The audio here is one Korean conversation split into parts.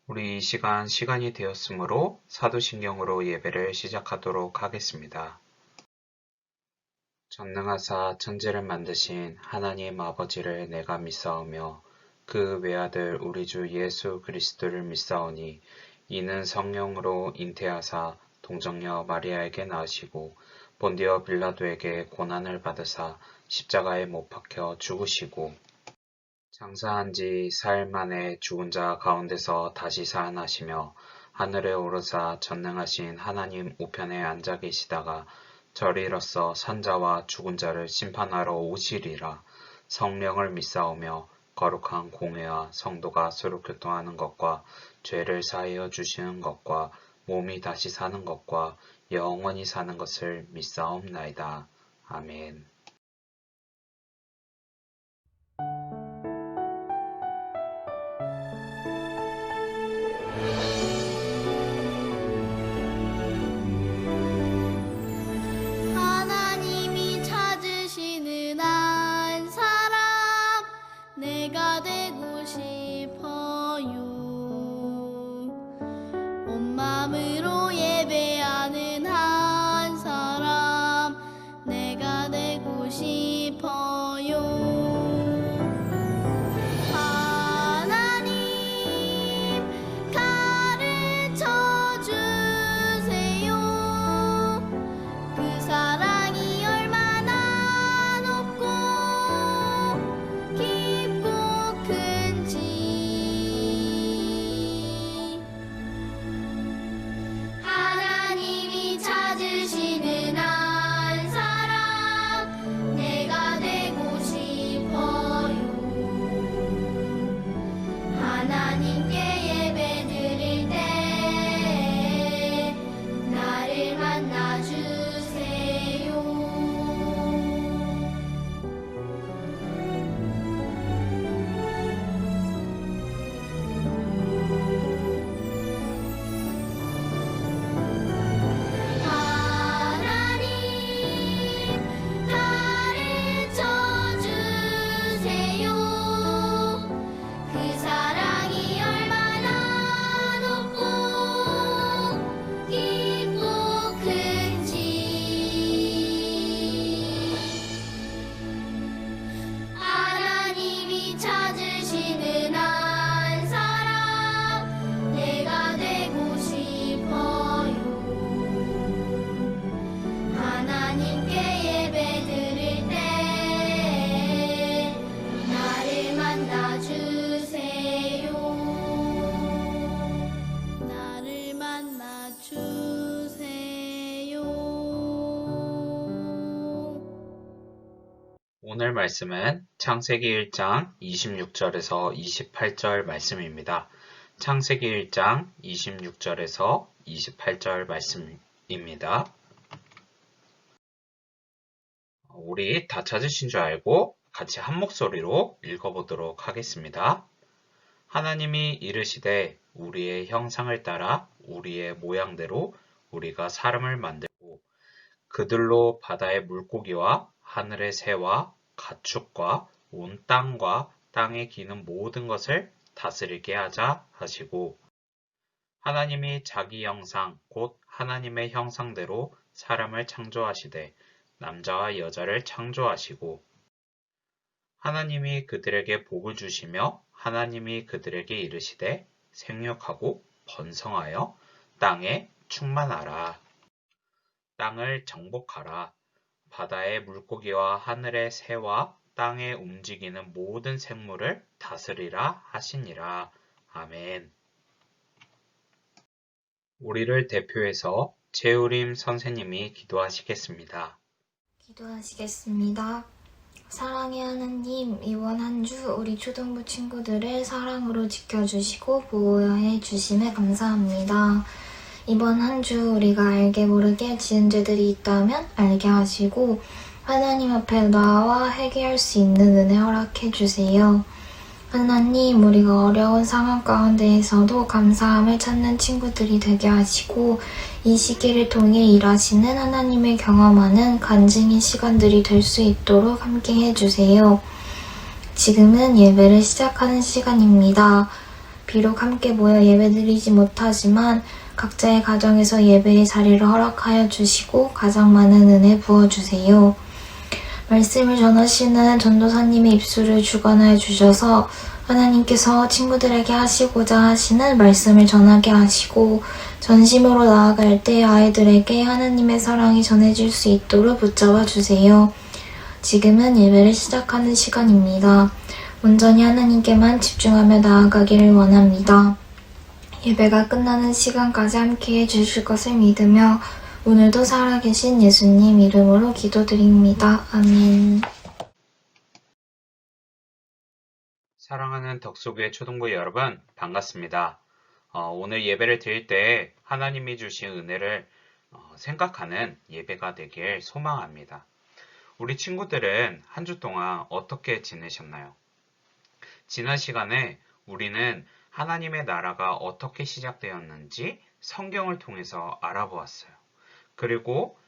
우리 이 시간이 되었으므로 사도신경으로 예배를 시작하도록 하겠습니다. 전능하사 천지를 만드신 하나님 아버지를 내가 믿사오며 그 외아들 우리 주 예수 그리스도를 믿사오니 이는 성령으로 잉태하사 동정녀 마리아에게 낳으시고 본디오 빌라도에게 고난을 받으사 십자가에 못 박혀 죽으시고 장사한 지 사일 만에 죽은 자 가운데서 다시 살아나시며 하늘에 오르사 전능하신 하나님 우편에 앉아 계시다가 저리로서 산자와 죽은 자를 심판하러 오시리라. 성령을 믿사오며 거룩한 공회와 성도가 서로 교통하는 것과 죄를 사하여 주시는 것과 몸이 다시 사는 것과 영원히 사는 것을 믿사옵나이다. 아멘. 하나님이 찾으시는 한 사람 내가 되고 싶어요. 온 마음으로 예배하는 한 사람 내가 되고 싶어요. 하나님 가르쳐 주세요. 그 사랑이 얼마나 높고 깊고 큰지. 하나님이 찾으시는 한 사람 내가 되고 싶어요. 하나님께 예배 드릴 때 나를 만나주세요. 하나님 가르쳐 주세요. 그 사랑이 얼마나 높고 깊고 큰지. 하나님이 찾으시는 한 사람 내가 되고 싶어요. 하나님께 예배 드릴 때 나를 만나주세요. 나를 만나주세요. 오늘 말씀은 창세기 1장 26절에서 28절 말씀입니다. 창세기 1장 26절에서 28절 말씀입니다. 우리 다 찾으신 줄 알고 같이 한 목소리로 읽어보도록 하겠습니다. 하나님이 이르시되 우리의 형상을 따라 우리의 모양대로 우리가 사람을 만들고 그들로 바다의 물고기와 하늘의 새와 가축과 온 땅과 땅에 기는 모든 것을 다스리게 하자 하시고 하나님이 자기 형상 곧 하나님의 형상대로 사람을 창조하시되 남자와 여자를 창조하시고 하나님이 그들에게 복을 주시며 하나님이 그들에게 이르시되 생육하고 번성하여 땅에 충만하라. 땅을 정복하라. 바다의 물고기와 하늘의 새와 땅에 움직이는 모든 생물을 다스리라 하시니라. 아멘. 우리를 대표해서 최우림 선생님이 기도하시겠습니다. 기도하시겠습니다. 사랑의 하나님, 이번 한 주 우리 초등부 친구들을 사랑으로 지켜주시고 보호해 주심에 감사합니다. 이번 한 주 우리가 알게 모르게 지은 죄들이 있다면 알게 하시고 하나님 앞에 나와 해결할 수 있는 은혜 허락해 주세요. 하나님, 우리가 어려운 상황 가운데에서도 감사함을 찾는 친구들이 되게 하시고 이 시기를 통해 일하시는 하나님을 경험하는 간증의 시간들이 될 수 있도록 함께 해주세요. 지금은 예배를 시작하는 시간입니다. 비록 함께 모여 예배드리지 못하지만 각자의 가정에서 예배의 자리를 허락하여 주시고 가장 많은 은혜 부어주세요. 말씀을 전하시는 전도사님의 입술을 주관하여 주셔서 하나님께서 친구들에게 하시고자 하시는 말씀을 전하게 하시고 전심으로 나아갈 때 아이들에게 하나님의 사랑이 전해질 수 있도록 붙잡아 주세요. 지금은 예배를 시작하는 시간입니다. 온전히 하나님께만 집중하며 나아가기를 원합니다. 예배가 끝나는 시간까지 함께해 주실 것을 믿으며 오늘도 살아계신 예수님 이름으로 기도드립니다. 아멘. 사랑하는 덕수교회 초등부 여러분, 반갑습니다. 오늘 예배를 드릴 때 하나님이 주신 은혜를 생각하는 예배가 되길 소망합니다. 우리 친구들은 한 주 동안 어떻게 지내셨나요? 지난 시간에 우리는 하나님의 나라가 어떻게 시작되었는지 성경을 통해서 알아보았어요. 그리고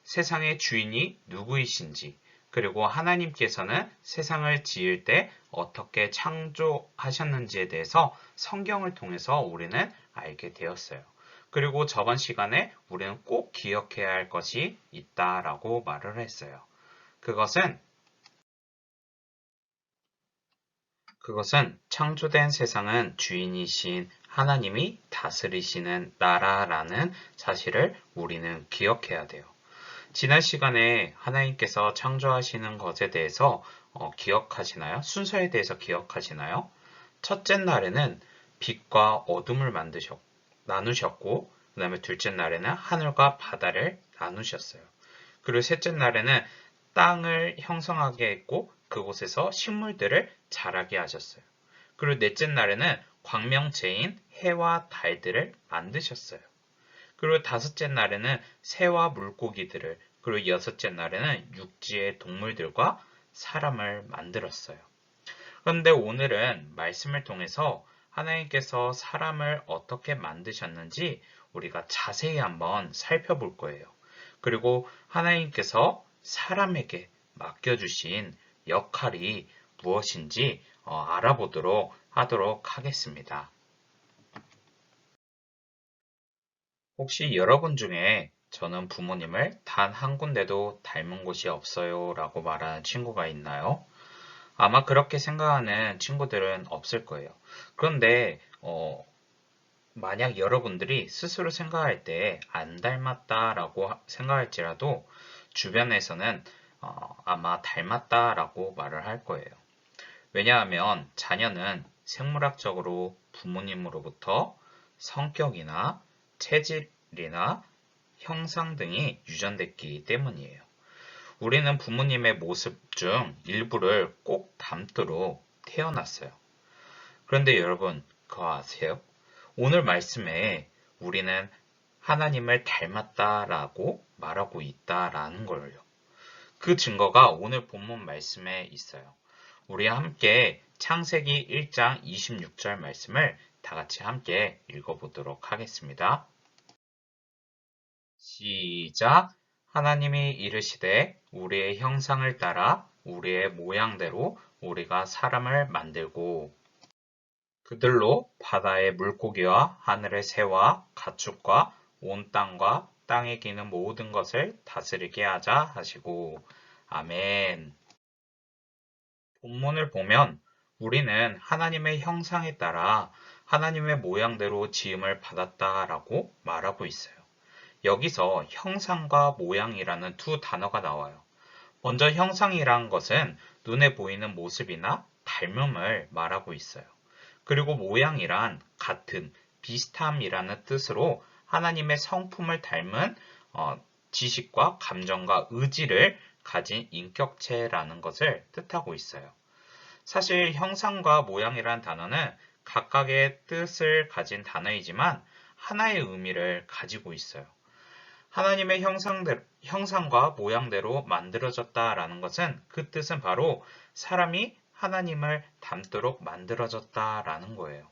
세상의 주인이 누구이신지, 그리고 하나님께서는 세상을 지을 때 어떻게 창조하셨는지에 대해서 성경을 통해서 우리는 알게 되었어요. 그리고 저번 시간에 우리는 꼭 기억해야 할 것이 있다라고 말을 했어요. 그것은 창조된 세상은 주인이신 하나님이 다스리시는 나라라는 사실을 우리는 기억해야 돼요. 지난 시간에 하나님께서 창조하시는 것에 대해서 기억하시나요? 순서에 대해서 기억하시나요? 첫째 날에는 빛과 어둠을 나누셨고, 그 다음에 둘째 날에는 하늘과 바다를 나누셨어요. 그리고 셋째 날에는 땅을 형성하게 했고, 그곳에서 식물들을 자라게 하셨어요. 그리고 넷째 날에는 광명체인 해와 달들을 만드셨어요. 그리고 다섯째 날에는 새와 물고기들을, 그리고 여섯째 날에는 육지의 동물들과 사람을 만들었어요. 그런데 오늘은 말씀을 통해서 하나님께서 사람을 어떻게 만드셨는지 우리가 자세히 한번 살펴볼 거예요. 그리고 하나님께서 사람에게 맡겨주신 역할이 무엇인지 알아보도록 하도록 하겠습니다. 혹시 여러분 중에 저는 부모님을 단 한 군데도 닮은 곳이 없어요 라고 말하는 친구가 있나요? 아마 그렇게 생각하는 친구들은 없을 거예요. 그런데 만약 여러분들이 스스로 생각할 때 안 닮았다라고 생각할지라도 주변에서는 아마 닮았다라고 말을 할 거예요. 왜냐하면 자녀는 생물학적으로 부모님으로부터 성격이나 체질이나 형상 등이 유전됐기 때문이에요. 우리는 부모님의 모습 중 일부를 꼭 닮도록 태어났어요. 그런데 여러분, 그거 아세요? 오늘 말씀에 우리는 하나님을 닮았다라고 말하고 있다라는 걸요. 그 증거가 오늘 본문 말씀에 있어요. 우리 함께 창세기 1장 26절 말씀을 다 같이 함께 읽어보도록 하겠습니다. 시작! 하나님이 이르시되 우리의 형상을 따라 우리의 모양대로 우리가 사람을 만들고 그들로 바다의 물고기와 하늘의 새와 가축과 온 땅과 땅에 기는 모든 것을 다스리게 하자 하시고 아멘. 본문을 보면 우리는 하나님의 형상에 따라 하나님의 모양대로 지음을 받았다라고 말하고 있어요. 여기서 형상과 모양이라는 두 단어가 나와요. 먼저 형상이란 것은 눈에 보이는 모습이나 닮음을 말하고 있어요. 그리고 모양이란 같은, 비슷함이라는 뜻으로 하나님의 성품을 닮은 지식과 감정과 의지를 가진 인격체라는 것을 뜻하고 있어요. 사실 형상과 모양이란 단어는 각각의 뜻을 가진 단어이지만 하나의 의미를 가지고 있어요. 하나님의 형상과 모양대로 만들어졌다라는 것은 그 뜻은 바로 사람이 하나님을 닮도록 만들어졌다라는 거예요.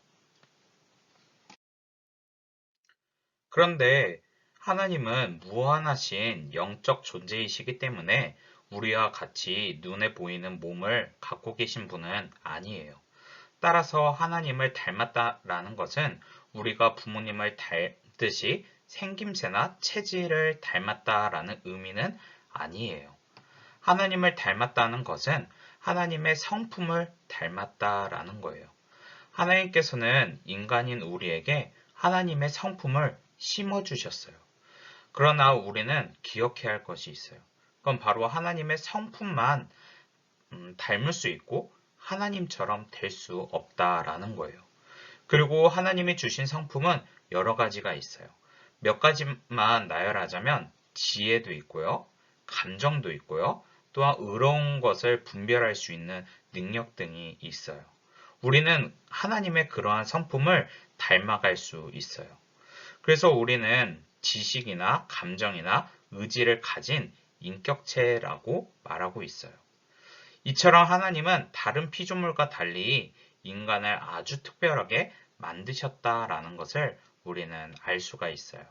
그런데 하나님은 무한하신 영적 존재이시기 때문에 우리와 같이 눈에 보이는 몸을 갖고 계신 분은 아니에요. 따라서 하나님을 닮았다라는 것은 우리가 부모님을 닮듯이 생김새나 체질을 닮았다라는 의미는 아니에요. 하나님을 닮았다는 것은 하나님의 성품을 닮았다라는 거예요. 하나님께서는 인간인 우리에게 하나님의 성품을 심어주셨어요. 그러나 우리는 기억해야 할 것이 있어요. 그건 바로 하나님의 성품만 닮을 수 있고 하나님처럼 될 수 없다라는 거예요. 그리고 하나님이 주신 성품은 여러 가지가 있어요. 몇 가지만 나열하자면 지혜도 있고요. 감정도 있고요. 또한 의로운 것을 분별할 수 있는 능력 등이 있어요. 우리는 하나님의 그러한 성품을 닮아갈 수 있어요. 그래서 우리는 지식이나 감정이나 의지를 가진 인격체라고 말하고 있어요. 이처럼 하나님은 다른 피조물과 달리 인간을 아주 특별하게 만드셨다라는 것을 우리는 알 수가 있어요.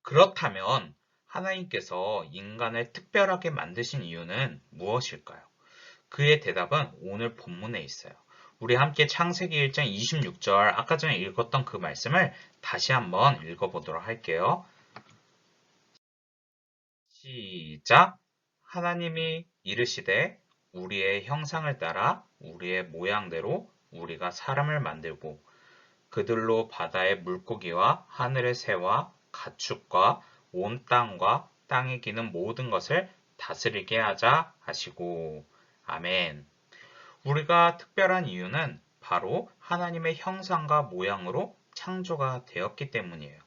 그렇다면 하나님께서 인간을 특별하게 만드신 이유는 무엇일까요? 그의 대답은 오늘 본문에 있어요. 우리 함께 창세기 1장 26절 아까 전에 읽었던 그 말씀을 다시 한번 읽어보도록 할게요. 시작! 하나님이 이르시되 우리의 형상을 따라 우리의 모양대로 우리가 사람을 만들고 그들로 바다의 물고기와 하늘의 새와 가축과 온 땅과 땅에 기는 모든 것을 다스리게 하자 하시고 아멘. 우리가 특별한 이유는 바로 하나님의 형상과 모양으로 창조가 되었기 때문이에요.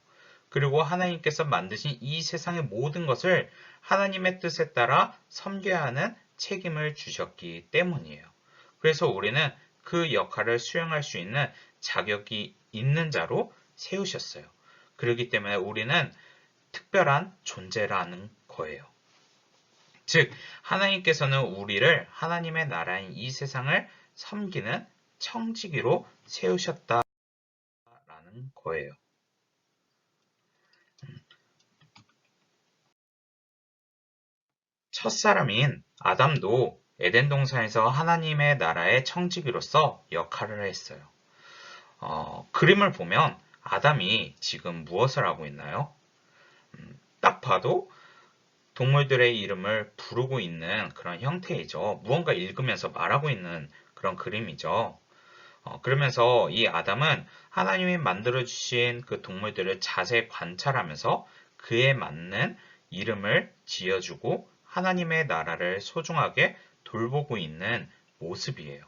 그리고 하나님께서 만드신 이 세상의 모든 것을 하나님의 뜻에 따라 섬겨야 하는 책임을 주셨기 때문이에요. 그래서 우리는 그 역할을 수행할 수 있는 자격이 있는 자로 세우셨어요. 그렇기 때문에 우리는 특별한 존재라는 거예요. 즉, 하나님께서는 우리를 하나님의 나라인 이 세상을 섬기는 청지기로 세우셨다라는 거예요. 첫사람인 아담도 에덴 동산에서 하나님의 나라의 청지기로서 역할을 했어요. 그림을 보면 아담이 지금 무엇을 하고 있나요? 딱 봐도 동물들의 이름을 부르고 있는 그런 형태이죠. 무언가 읽으면서 말하고 있는 그런 그림이죠. 그러면서 이 아담은 하나님이 만들어주신 그 동물들을 자세히 관찰하면서 그에 맞는 이름을 지어주고 하나님의 나라를 소중하게 돌보고 있는 모습이에요.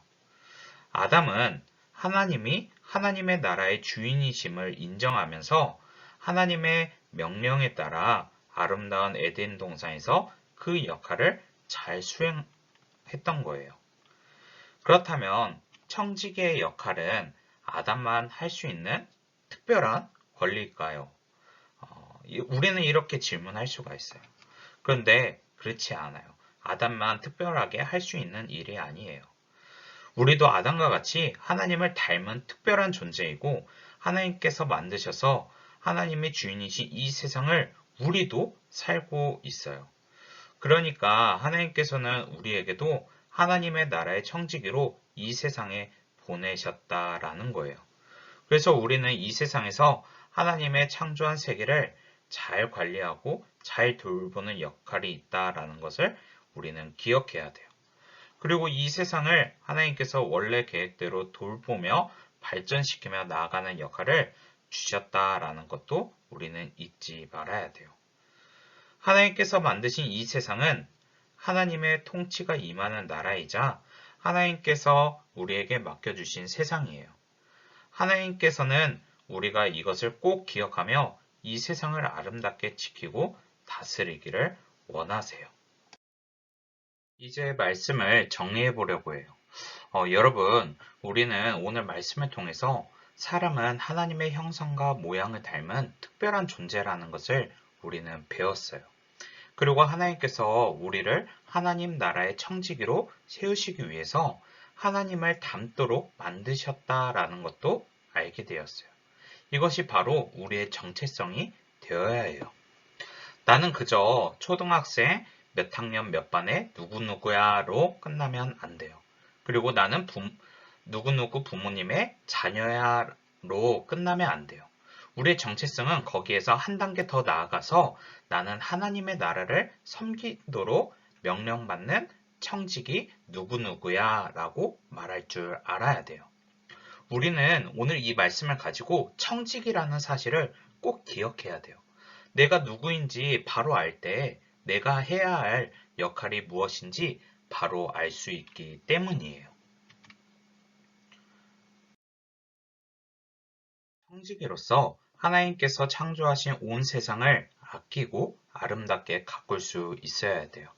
아담은 하나님이 하나님의 나라의 주인이심을 인정하면서 하나님의 명령에 따라 아름다운 에덴 동산에서 그 역할을 잘 수행했던 거예요. 그렇다면 청지기의 역할은 아담만 할 수 있는 특별한 권리일까요? 우리는 이렇게 질문할 수가 있어요. 그런데 그렇지 않아요. 아담만 특별하게 할 수 있는 일이 아니에요. 우리도 아담과 같이 하나님을 닮은 특별한 존재이고 하나님께서 만드셔서 하나님의 주인이신 이 세상을 우리도 살고 있어요. 그러니까 하나님께서는 우리에게도 하나님의 나라의 청지기로 이 세상에 보내셨다라는 거예요. 그래서 우리는 이 세상에서 하나님의 창조한 세계를 잘 관리하고 잘 돌보는 역할이 있다라는 것을 우리는 기억해야 돼요. 그리고 이 세상을 하나님께서 원래 계획대로 돌보며 발전시키며 나아가는 역할을 주셨다라는 것도 우리는 잊지 말아야 돼요. 하나님께서 만드신 이 세상은 하나님의 통치가 임하는 나라이자 하나님께서 우리에게 맡겨주신 세상이에요. 하나님께서는 우리가 이것을 꼭 기억하며 이 세상을 아름답게 지키고 다스리기를 원하세요. 이제 말씀을 정리해 보려고 해요. 여러분, 우리는 오늘 말씀을 통해서 사람은 하나님의 형상과 모양을 닮은 특별한 존재라는 것을 우리는 배웠어요. 그리고 하나님께서 우리를 하나님 나라의 청지기로 세우시기 위해서 하나님을 닮도록 만드셨다라는 것도 알게 되었어요. 이것이 바로 우리의 정체성이 되어야 해요. 나는 그저 초등학생 몇 학년 몇 반에 누구누구야로 끝나면 안 돼요. 그리고 나는 누구누구 부모님의 자녀야로 끝나면 안 돼요. 우리의 정체성은 거기에서 한 단계 더 나아가서 나는 하나님의 나라를 섬기도록 명령받는 청지기 누구누구야 라고 말할 줄 알아야 돼요. 우리는 오늘 이 말씀을 가지고 청지기라는 사실을 꼭 기억해야 돼요. 내가 누구인지 바로 알 때 내가 해야 할 역할이 무엇인지 바로 알 수 있기 때문이에요. 청지기로서 하나님께서 창조하신 온 세상을 아끼고 아름답게 가꿀 수 있어야 돼요.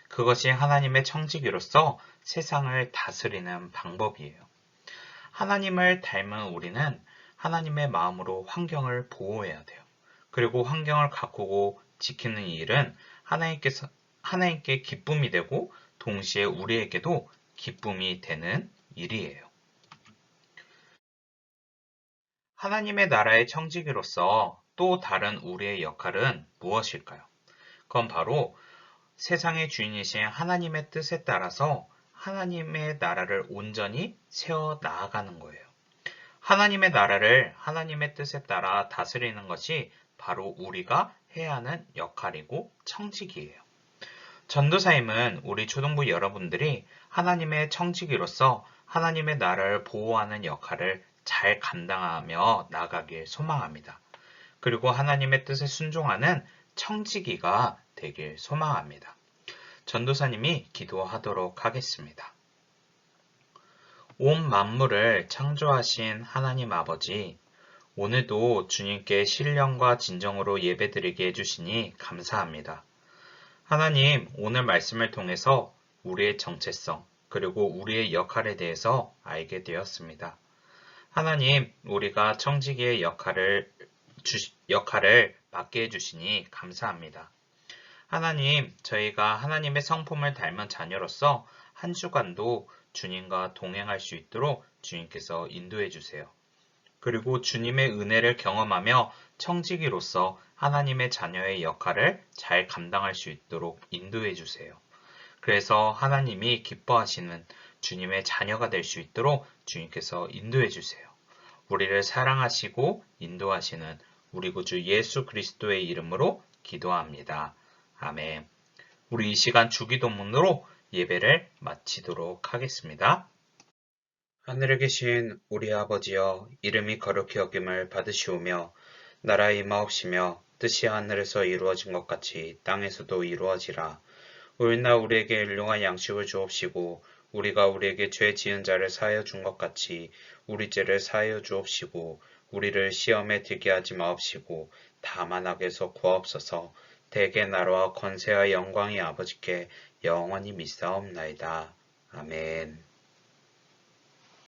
그것이 하나님의 청지기로서 세상을 다스리는 방법이에요. 하나님을 닮은 우리는 하나님의 마음으로 환경을 보호해야 돼요. 그리고 환경을 가꾸고 지키는 일은 하나님께 기쁨이 되고 동시에 우리에게도 기쁨이 되는 일이에요. 하나님의 나라의 청지기로서 또 다른 우리의 역할은 무엇일까요? 그건 바로 세상의 주인이신 하나님의 뜻에 따라서 하나님의 나라를 온전히 세워 나아가는 거예요. 하나님의 나라를 하나님의 뜻에 따라 다스리는 것이 바로 우리가 해야 하는 역할이고 청지기예요. 전도사임은 우리 초등부 여러분들이 하나님의 청지기로서 하나님의 나라를 보호하는 역할을 잘 감당하며 나가길 소망합니다. 그리고 하나님의 뜻에 순종하는 청지기가 되길 소망합니다. 전도사님이 기도하도록 하겠습니다. 온 만물을 창조하신 하나님 아버지, 오늘도 주님께 신령과 진정으로 예배드리게 해주시니 감사합니다. 하나님, 오늘 말씀을 통해서 우리의 정체성, 그리고 우리의 역할에 대해서 알게 되었습니다. 하나님, 우리가 청지기의 역할을 맡게 해주시니 감사합니다. 하나님, 저희가 하나님의 성품을 닮은 자녀로서 한 주간도 주님과 동행할 수 있도록 주님께서 인도해 주세요. 그리고 주님의 은혜를 경험하며 청지기로서 하나님의 자녀의 역할을 잘 감당할 수 있도록 인도해 주세요. 그래서 하나님이 기뻐하시는 주님의 자녀가 될 수 있도록 주님께서 인도해 주세요. 우리를 사랑하시고 인도하시는 우리 구주 예수 그리스도의 이름으로 기도합니다. 아멘. 우리 이 시간 주기도문으로 예배를 마치도록 하겠습니다. 하늘에 계신 우리 아버지여, 이름이 거룩히 여김을 받으시오며 나라에 임하옵시며 뜻이 하늘에서 이루어진 것 같이 땅에서도 이루어지라. 오늘날 우리에게 일용할 양식을 주옵시고 우리가 우리에게 죄 지은 자를 사하여 준 것 같이 우리 죄를 사하여 주옵시고 우리를 시험에 들게 하지 마옵시고 다만 악에서 구하옵소서. 대개 나라와 권세와 영광이 아버지께 영원히 믿사옵나이다. 아멘.